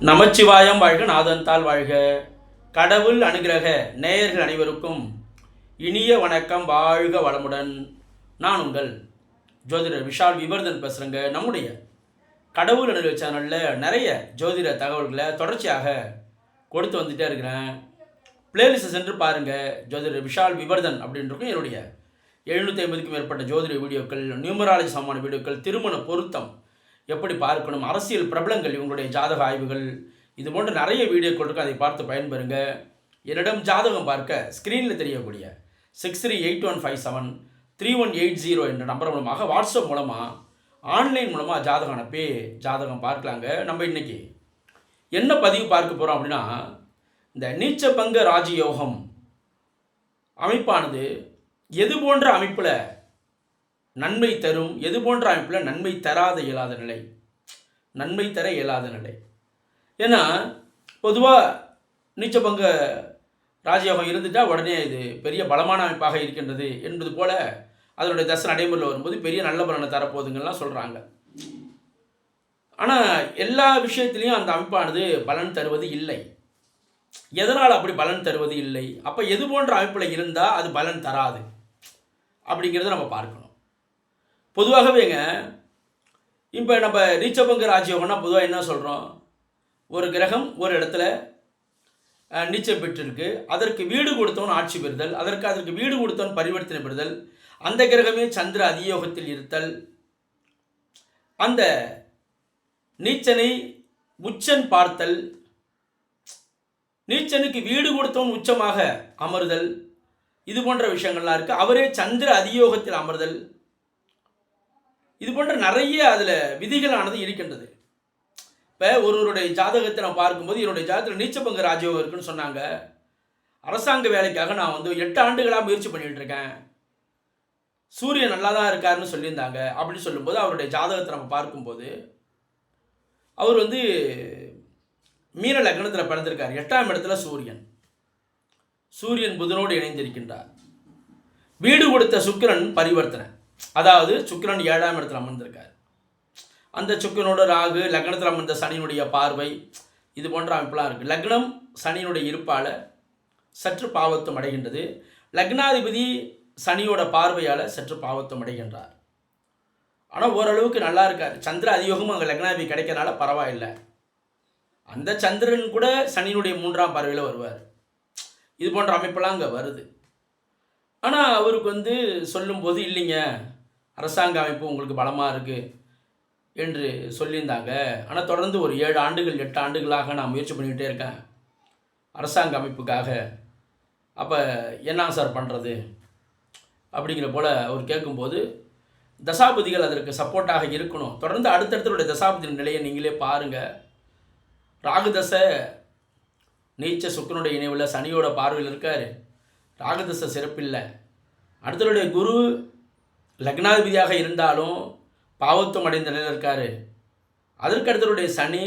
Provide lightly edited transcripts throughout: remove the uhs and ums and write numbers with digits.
நமச்சிவாயம் வாழ்க, நாதன்தாள் வாழ்க. கடவுள் அனுகிரக நேயர்கள் அனைவருக்கும் இனிய வணக்கம். வாழ்க வளமுடன். நான் உங்கள் ஜோதிடர் விஷால் விவர்தன் பேசுகிறேங்க. நம்முடைய கடவுள் அனுகிரக சேனலில் நிறைய ஜோதிட தகவல்களை தொடர்ச்சியாக கொடுத்து வந்துகிட்டே இருக்கிறேன். பிளேலிஸ்ட்டை சென்று பாருங்கள். ஜோதிடர் விஷால் விவர்தன் அப்படின்றக்கும் என்னுடைய 750க்கும் மேற்பட்ட ஜோதிட வீடியோக்கள், நியூமராலஜி சமமான வீடியோக்கள், திருமண பொருத்தம் எப்படி பார்க்கணும், அரசியல் பிரபலங்கள் இவங்களுடைய ஜாதக ஆய்வுகள், இது போன்ற நிறைய வீடியோக்கள் இருக்குது. அதை பார்த்து பயன்பெறுங்க. என்னிடம் ஜாதகம் பார்க்க ஸ்க்ரீனில் தெரியக்கூடிய 6381573180 என்ற நம்பர் மூலமாக, வாட்ஸ்அப் மூலமாக, ஆன்லைன் மூலமாக ஜாதகம் அனுப்பி ஜாதகம் பார்க்கலாங்க. நம்ம இன்றைக்கி என்ன பதிவு பார்க்க போகிறோம் அப்படின்னா, இந்த நீச்சபங்க ராஜயோகம் அமைப்பானது எது போன்ற அமைப்பில் நன்மை தரும், எது போன்ற அமைப்பில் நன்மை தராத இயலாத நிலை, நன்மை தர இயலாத நிலை. ஏன்னா பொதுவாக நீச்சபங்க ராஜயோகம் இருந்துட்டால் உடனே இது பெரிய பலமான அமைப்பாக இருக்கின்றது என்பது போல் அதனுடைய தசை நடைமுறையில் வரும்போது பெரிய நல்ல பலனை தரப்போகுதுங்கள்லாம் சொல்கிறாங்க. ஆனால் எல்லா விஷயத்துலேயும் அந்த அமைப்பானது பலன் தருவது இல்லை. எதனால் அப்படி பலன் தருவது இல்லை? அப்போ எது போன்ற அமைப்பில் இருந்தால் அது பலன் தராது அப்படிங்கிறத நம்ம பார்க்கணும். பொதுவாகவேங்க இப்போ நம்ம நீச்சபங்க ராஜயோகம்னா பொதுவாக என்ன சொல்கிறோம், ஒரு கிரகம் ஒரு இடத்துல நீச்சம் பெற்றிருக்கு, அதற்கு வீடு கொடுத்தவன் ஆட்சி பெறுதல், அதற்கு வீடு கொடுத்தவன் பரிவர்த்தனை பெறுதல், அந்த கிரகமே சந்திர அதியோகத்தில் இருத்தல், அந்த நீச்சனை உச்சன் பார்த்தல், நீச்சனுக்கு வீடு கொடுத்தவன் உச்சமாக அமர்தல், இது போன்ற விஷயங்கள்லாம் இருக்குது. அவரே சந்திர அதியோகத்தில் அமர்தல், இது போன்ற நிறைய அதில் விதிகளானது இருக்கின்றது. இப்போ ஒருவருடைய ஜாதகத்தை நான் பார்க்கும்போது, என்னுடைய ஜாதகத்தில் நீச்சபங்க ராஜயோகம் இருக்குன்னு சொன்னாங்க. அரசாங்க வேலைக்காக நான் 8 ஆண்டுகளாக முயற்சி பண்ணிகிட்டு இருக்கேன், சூரியன் நல்லா தான் இருக்காருன்னு சொல்லியிருந்தாங்க. அப்படி சொல்லும்போது அவருடைய ஜாதகத்தை நம்ம பார்க்கும்போது அவர் மீன லக்னத்தில் பிறந்திருக்கார். 8ஆம் இடத்துல சூரியன் புதனோடு இணைந்திருக்கின்றார். வீடு கொடுத்த சுக்கிரன் பரிவர்த்தனை, அதாவது சுக்கிரன் 7ஆம் இடத்துல அமர்ந்திருக்கார். அந்த சுக்கிரனோட ராகு, லக்னத்தில் அமர்ந்த சனியினுடைய பார்வை, இது போன்ற அமைப்பெல்லாம் இருக்குது. லக்னம் சனியினுடைய இருப்பால் சற்று பாவத்துவம் அடைகின்றது. லக்னாதிபதி சனியோட பார்வையால் சற்று பாவத்துவம் அடைகின்றார். ஆனால் ஓரளவுக்கு நல்லா இருக்கார். சந்திர அதியோகமும் அங்கே லக்னாதிபதி கிடைக்கிறனால பரவாயில்லை. அந்த சந்திரன் கூட சனியினுடைய 3ஆம் பார்வையில் வருவார். இது போன்ற அமைப்பெல்லாம் அங்கே வருது. ஆனால் அவருக்கு சொல்லும்போது, இல்லைங்க அரசாங்க அமைப்பு உங்களுக்கு பலமாக இருக்குது என்று சொல்லியிருந்தாங்க. ஆனால் தொடர்ந்து ஒரு 7 ஆண்டுகள் 8 ஆண்டுகளாக நான் முயற்சி பண்ணிக்கிட்டே இருக்கேன் அரசாங்க அமைப்புக்காக, அப்போ என்ன சார் பண்ணுறது அப்படிங்கிற போல் அவர் கேட்கும்போது, தசாபதிகள் அதற்கு சப்போர்ட்டாக இருக்கணும். தொடர்ந்து அடுத்தடுத்தருடைய தசாபதி நிலையை நீங்களே பாருங்கள். ராகுதசை நீச்ச சுக்கரனுடைய இணைவில் சனியோட பார்வையில் இருக்கார். ராகுதசை சிறப்பில்லை. அடுத்தவருடைய குரு லக்னாதிபதியாக இருந்தாலும் பாவத்துவம் அடைந்த நிலையில் இருக்கார். அதற்கு அடுத்தவருடைய சனி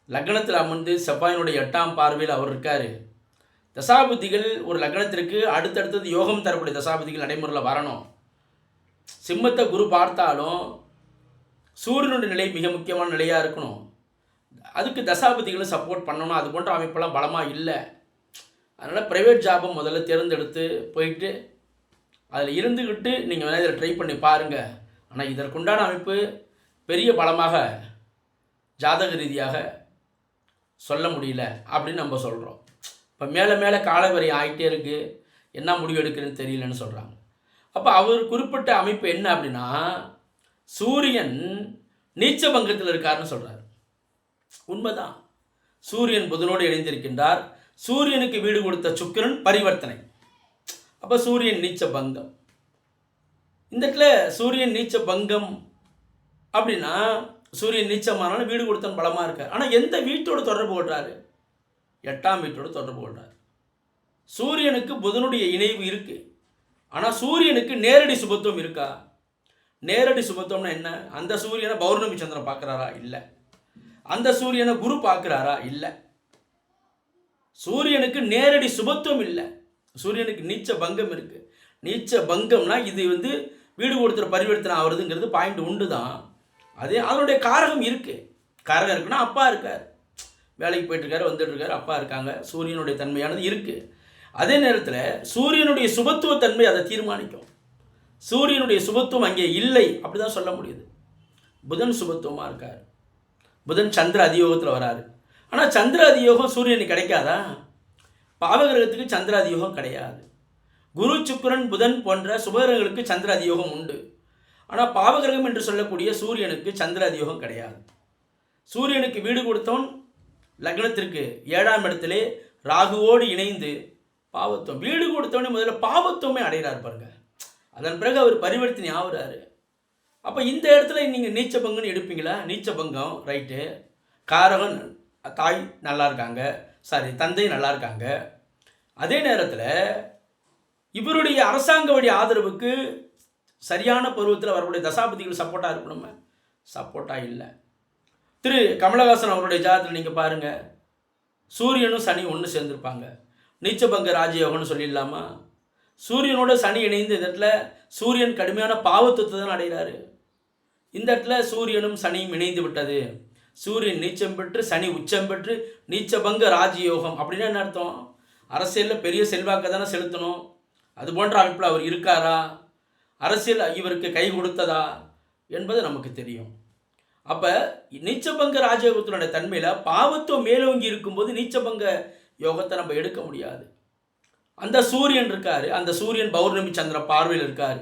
லக்னத்தில் அமர்ந்து செவ்வாயினுடைய 8ஆம் பார்வையில் அவர் இருக்கார். தசாபதிகள் ஒரு லக்னத்திற்கு அடுத்தடுத்தது யோகம் தரக்கூடிய தசாபதிகள் நடைமுறையில் வரணும். சிம்மத்தை குரு பார்த்தாலும் சூரியனுடைய நிலை மிக முக்கியமான நிலையாக இருக்கணும். அதுக்கு தசாபதிகளும் சப்போர்ட் பண்ணணும். அது போன்ற அமைப்பெல்லாம் பலமாக இல்லை. அதனால் ப்ரைவேட் ஜாபை முதல்ல தேர்ந்தெடுத்து போயிட்டு அதில் இருந்துக்கிட்டு நீங்கள் வேணால் இதில் ட்ரை பண்ணி பாருங்கள். ஆனால் இதற்குண்டான அமைப்பு பெரிய பலமாக ஜாதக ரீதியாக சொல்ல முடியல அப்படின்னு நம்ம சொல்கிறோம். இப்போ மேலே காலவரை ஆகிட்டே இருக்குது, என்ன முடிவு எடுக்கிறதுன்னு தெரியலன்னு சொல்கிறாங்க. அப்போ அவர் குறிப்பிட்ட அமைப்பு என்ன அப்படின்னா, சூரியன் நீச்சபங்கத்தில் இருக்காருன்னு சொல்கிறார். உண்மைதான். சூரியன் புதனோடு இணைந்திருக்கின்றார். சூரியனுக்கு வீடு கொடுத்த சுக்கிரன் பரிவர்த்தனை. அப்போ சூரியன் நீச்ச பங்கம். இந்த இடத்துல சூரியன் நீச்ச பங்கம் அப்படின்னா சூரியன் நீச்சமானாலும் வீடு கொடுத்தன் பலமாக இருக்கார். ஆனால் எந்த வீட்டோடு தொடர்பு கொள்கிறாரு? 8ஆம் வீட்டோடு தொடர்பு கொள்கிறார். சூரியனுக்கு புதனுடைய இணைவு இருக்குது. ஆனால் சூரியனுக்கு நேரடி சுபத்துவம் இருக்கா? நேரடி சுபத்துவம்னா என்ன? அந்த சூரியனை பௌர்ணமி சந்திரன் பார்க்குறாரா? இல்லை. அந்த சூரியனை குரு பார்க்குறாரா? இல்லை. சூரியனுக்கு நேரடி சுபத்துவம் இல்லை. சூரியனுக்கு நீச்ச பங்கம் இருக்குது. நீச்ச பங்கம்னா இது வீடு கொடுத்துற பரிவர்த்தனை ஆகுறதுங்கிறது பாயிண்ட் உண்டு தான். அதே அதனுடைய காரகம் இருக்குது. காரகம் இருக்குன்னா அப்பா இருக்கார். வேலைக்கு போயிட்டுருக்காரு, வந்துட்டுருக்காரு, அப்பா இருக்காங்க, சூரியனுடைய தன்மையானது இருக்குது. அதே நேரத்தில் சூரியனுடைய சுபத்துவத்தன்மை அதை தீர்மானிக்கும். சூரியனுடைய சுபத்துவம் அங்கே இல்லை அப்படி தான் சொல்ல முடியுது. புதன் சுபத்துவமாக இருக்கார், புதன் சந்திர அதியோகத்தில் வராரு. ஆனால் சந்திர அதியோகம் சூரியனுக்கு கிடைக்காதா? பாவகிரகத்துக்கு சந்திர அதியோகம் கிடையாது. குரு சுக்கிரன் புதன் போன்ற சுபகிரகங்களுக்கு சந்திர அதியோகம் உண்டு. ஆனால் பாவகிரகம் என்று சொல்லக்கூடிய சூரியனுக்கு சந்திர அதியோகம் கிடையாது. சூரியனுக்கு வீடு கொடுத்தவன் லக்னத்திற்கு 7ஆம் இடத்திலே ராகுவோடு இணைந்து பாவத்துவம். வீடு கொடுத்தவனே முதல்ல பாவத்துவமே அடைகிறார் பாருங்க. அதன் பிறகு அவர் பரிவர்த்தனை ஆகுறாரு. அப்போ இந்த இடத்துல நீங்கள் நீச்ச பங்குன்னு எடுப்பீங்களா? நீச்ச பங்கம் ரைட்டு. காரகன் தாய் நல்லா இருக்காங்க, தந்தை நல்லா இருக்காங்க. அதே நேரத்தில் இவருடைய அரசாங்க வழி ஆதரவுக்கு சரியான பருவத்தில் வரக்கூடிய தசாபதிகள் சப்போர்ட்டாக இருக்கணுமே, சப்போர்ட்டாக இல்லை. திரு கமலஹாசன் அவருடைய ஜாதகத்தில் நீங்கள் பாருங்கள், சூரியனும் சனி ஒன்று சேர்ந்துருப்பாங்க. நீச்சபங்க ராஜயோகம்னு சொல்லிடலாமா? சூரியனோட சனி இணைந்து இந்த இடத்துல சூரியன் கடுமையான பாவத்துவத்தை தான் அடைகிறாரு. இந்த இடத்துல சூரியனும் சனியும் இணைந்து விட்டது. சூரியன் நீச்சம் பெற்று சனி உச்சம் பெற்று நீச்சபங்க ராஜயோகம் அப்படின்னா என்ன அர்த்தம்? அரசியலில் பெரிய செல்வாக்கை தானே செலுத்தணும். அது போன்ற அமைப்பில் அவர் இருக்காரா? அரசியல் இவருக்கு கை கொடுத்ததா என்பது நமக்கு தெரியும். அப்போ நீச்சபங்க ராஜயோகத்தினுடைய தன்மையில் பாவத்துவம் மேலோங்கி இருக்கும்போது நீச்சபங்க யோகத்தை நம்ம எடுக்க முடியாது. அந்த சூரியன் இருக்கார், அந்த சூரியன் பௌர்ணமி சந்திர பார்வையில் இருக்கார்.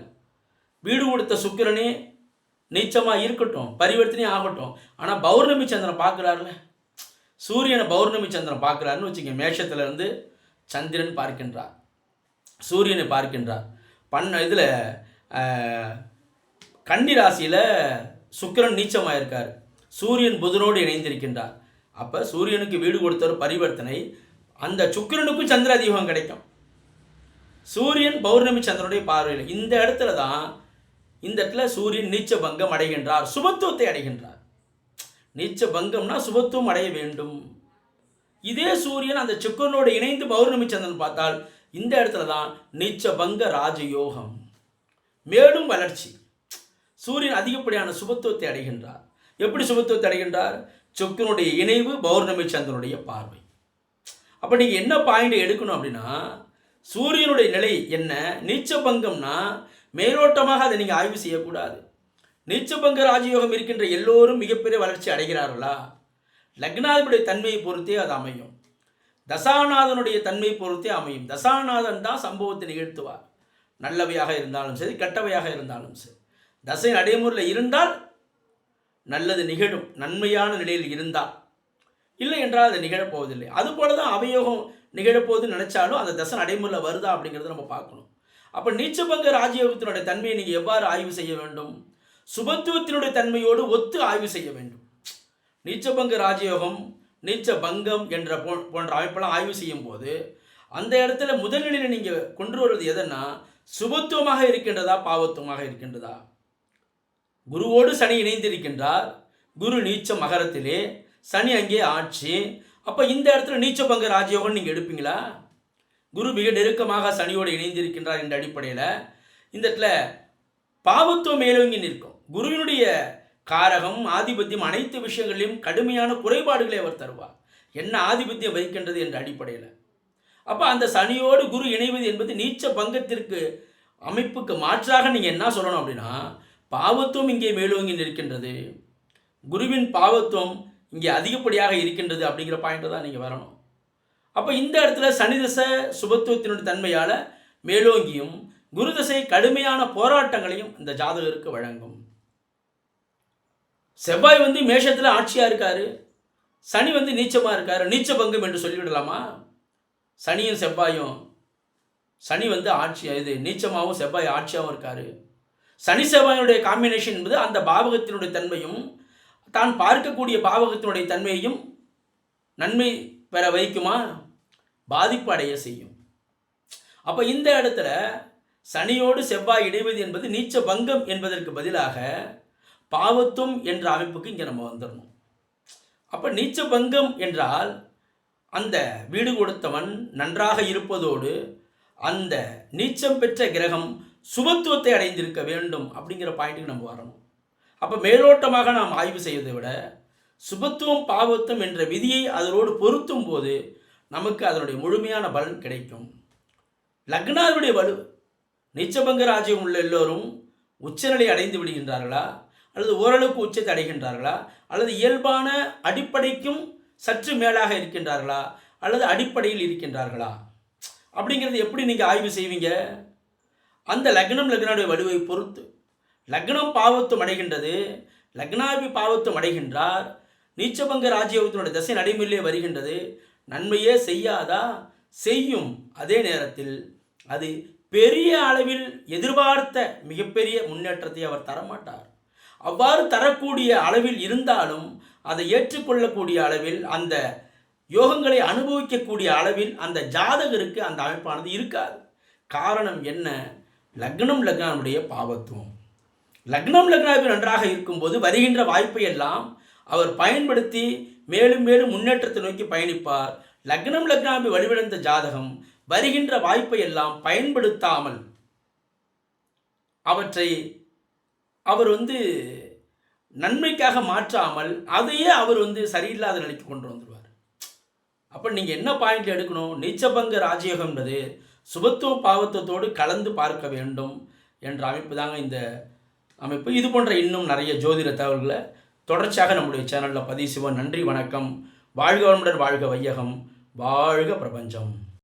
வீடு கொடுத்த சுக்கிரனே நீச்சமாக இருக்கட்டும், பரிவர்த்தனை ஆகட்டும், ஆனால் பௌர்ணமி சந்திரன் பார்க்குறாருல, சூரியனை பௌர்ணமி சந்திரன் பார்க்குறாருன்னு வச்சுங்க. மேஷத்திலிருந்து சந்திரன் பார்க்கின்றார், சூரியனை பார்க்கின்றார். இதில் கன்னி ராசியில் சுக்கிரன் நீச்சமாக இருக்கார், சூரியன் புதனோடு இணைந்திருக்கின்றார். அப்போ சூரியனுக்கு வீடு கொடுத்த ஒரு பரிவர்த்தனை, அந்த சுக்கிரனுக்கும் சந்திர அதியோகம் கிடைக்கும். சூரியன் பௌர்ணமி சந்திரனுடைய பார்வையில் இந்த இடத்துல தான் இந்த இடத்துல சூரியன் நீச்ச பங்கம் அடைகின்றார், சுபத்துவத்தை அடைகின்றார். நீச்ச பங்கம்னா சுபத்துவம் அடைய வேண்டும். இதே சூரியன் அந்த சுக்கிரனோடு இணைந்து பௌர்ணமி சந்திரன் பார்த்தால் இந்த இடத்துல தான் நீச்ச பங்க ராஜயோகம், மேலும் வளர்ச்சி. சூரியன் அதிகப்படியான சுபத்துவத்தை அடைகின்றார். எப்படி சுபத்துவத்தை அடைகின்றார்? சுக்கிரனுடைய இணைவு, பௌர்ணமி சந்திரனுடைய பார்வை. அப்போ நீங்கள் என்ன பாயிண்ட் எடுக்கணும் அப்படின்னா, சூரியனுடைய நிலை என்ன? நீச்சபங்கம்னா மேலோட்டமாக அதை நீங்கள் ஆய்வு செய்யக்கூடாது. நீச்சபங்க ராஜயோகம் இருக்கின்ற எல்லோரும் மிகப்பெரிய வளர்ச்சி அடைகிறார்களா? லக்னாதிபதியுடைய தன்மையை பொறுத்தே அது அமையும், தசாநாதனுடைய தன்மையை பொறுத்தே அமையும். தசாநாதன் தான் சம்பவத்தை நிகழ்த்துவார், நல்லவையாக இருந்தாலும் சரி, கெட்டவையாக இருந்தாலும் சரி. தசை நடைமுறையில் இருந்தால் நல்லது நிகழும், நன்மையான நிலையில் இருந்தால். இல்லை என்றால் அது நிகழப்போவதில்லை. அதுபோல தான் அவயோகம் நிகழப்போகுதுன்னு நினச்சாலும் அந்த தசை நடைமுறையில் வருதா அப்படிங்கிறத நம்ம பார்க்கணும். அப்போ நீச்சபங்க ராஜயோகத்தினுடைய தன்மையை நீங்கள் எவ்வாறு ஆய்வு செய்ய வேண்டும்? சுபத்துவத்தினுடைய தன்மையோடு ஒத்து ஆய்வு செய்ய வேண்டும். நீச்சபங்க ராஜயோகம், நீச்ச பங்கம் என்ற போன்ற அமைப்பெல்லாம் ஆய்வு செய்யும் போது அந்த இடத்துல முதல்நிலையில் நீங்கள் கொண்டு வருவது எதன்னா, சுபத்துவமாக இருக்கின்றதா, பாவத்துவமாக இருக்கின்றதா? குருவோடு சனி இணைந்திருக்கின்றார், குரு நீச்ச மகரத்திலே, சனி அங்கே ஆட்சி. அப்போ இந்த இடத்துல நீச்ச பங்க ராஜயோகம் நீங்கள் எடுப்பீங்களா? குரு மிக நெருக்கமாக சனியோடு இணைந்திருக்கின்றார் என்ற அடிப்படையில் இந்த இடத்துல பாவத்துவம் மேலோங்கி நிற்கும். குருவினுடைய காரகம், ஆதிபத்தியம் அனைத்து விஷயங்களிலும் கடுமையான குறைபாடுகளை அவர் தருவார். என்ன ஆதிபத்தியம் வைக்கின்றது என்ற அடிப்படையில். அப்போ அந்த சனியோடு குரு இணைவது என்பது நீச்ச பங்கத்திற்கு அமைப்புக்கு மாற்றாக நீங்கள் என்ன சொல்லணும் அப்படின்னா, பாவத்துவம் இங்கே மேலோங்கி நிற்கின்றது, குருவின் பாவத்துவம் இங்கே அதிகப்படியாக இருக்கின்றது அப்படிங்கிற பாயிண்ட்டை தான் நீங்கள் வரணும். அப்போ இந்த இடத்துல சனி தசை சுபத்துவத்தினுடைய தன்மையால் மேலோங்கியும், குரு தசை கடுமையான போராட்டங்களையும் இந்த ஜாதகருக்கு வழங்கும். செவ்வாய் மேஷத்தில் ஆட்சியாக இருக்காரு, சனி நீச்சமாக இருக்காரு. நீச்ச பங்கம் என்று சொல்லிவிடலாமா? சனியும் செவ்வாயும், சனி ஆட்சி, இது நீச்சமாகவும் செவ்வாய் ஆட்சியாகவும் இருக்காரு. சனி செவ்வாயினுடைய காம்பினேஷன் என்பது அந்த பாவகத்தினுடைய தன்மையும் தான் பார்க்கக்கூடிய பாவகத்தினுடைய தன்மையையும் நன்மை பெற வைக்குமா? பாதிப்பு அடைய செய்யும். அப்போ இந்த இடத்துல சனியோடு செவ்வாய் இணைவது என்பது நீச்ச பங்கம் என்பதற்கு பதிலாக பாவத்துவம் என்ற அமைப்புக்கு இங்கே நம்ம வந்துடணும். அப்போ நீச்ச பங்கம் என்றால் அந்த வீடு கொடுத்தவன் நன்றாக இருப்பதோடு அந்த நீச்சம் பெற்ற கிரகம் சுபத்துவத்தை அடைந்திருக்க வேண்டும் அப்படிங்கிற பாயிண்ட்டுக்கு நம்ம வரணும். அப்போ மேலோட்டமாக நாம் ஆய்வு செய்வதை விட சுபத்துவம் பாவத்துவம் என்ற விதியை அதனோடு பொருத்தும் போது நமக்கு அதனுடைய முழுமையான பலன் கிடைக்கும். லக்னாவுடைய வலு, நீச்சபங்க ராஜ்யம் உள்ள எல்லோரும் உச்சநிலை அடைந்து விடுகின்றார்களா, அல்லது ஓரளவுக்கு உச்சத்தை அடைகின்றார்களா, அல்லது இயல்பான அடிப்படைக்கும் சற்று மேலாக இருக்கின்றார்களா, அல்லது அடிப்படையில் இருக்கின்றார்களா அப்படிங்கிறது எப்படி நீங்கள் ஆய்வு செய்வீங்க? அந்த லக்னாவுடைய வலுவை பொறுத்து. லக்னம் பாவத்துவம் அடைகின்றது, லக்னாபி பாவத்துவம் அடைகின்றார், நீச்சபங்க ராஜயோகத்தினுடைய தசை நடைமுறையிலே வருகின்றது. நன்மையே செய்யாதா? செய்யும். அதே நேரத்தில் அது பெரிய அளவில் எதிர்பார்த்த மிகப்பெரிய முன்னேற்றத்தை அவர் தரமாட்டார். அவ்வாறு தரக்கூடிய அளவில் இருந்தாலும் அதை ஏற்றுக்கொள்ளக்கூடிய அளவில், அந்த யோகங்களை அனுபவிக்கக்கூடிய அளவில் அந்த ஜாதகருக்கு அந்த அமைப்பானது இருக்காது. காரணம் என்ன? லக்னாவுடைய பாவத்துவம். லக்னாபி நன்றாக இருக்கும்போது வருகின்ற வாய்ப்பை எல்லாம் அவர் பயன்படுத்தி மேலும் மேலும் முன்னேற்றத்தை நோக்கி பயணிப்பார். லக்னாபி வலுவிழந்த ஜாதகம் வருகின்ற வாய்ப்பை எல்லாம் பயன்படுத்தாமல் அவற்றை அவர் நன்மைக்காக மாற்றாமல் அதையே அவர் சரியில்லாத நிலைக்கு கொண்டு வந்துடுவார். அப்போ நீங்கள் என்ன பாயிண்ட் எடுக்கணும்? நீச்சபங்க ராஜயோகம் என்பது சுபத்துவ பாவத்துவத்தோடு கலந்து பார்க்க வேண்டும் என்ற அமைப்பு தாங்க இந்த அமைப்பு. இது போன்ற இன்னும் நிறைய ஜோதிட தகவல்களை தொடர்ச்சியாக நம்முடைய சேனலில் பதிவு செய்வோம். நன்றி, வணக்கம். வாழ்க வளமுடன், வாழ்க வையகம், வாழ்க பிரபஞ்சம்.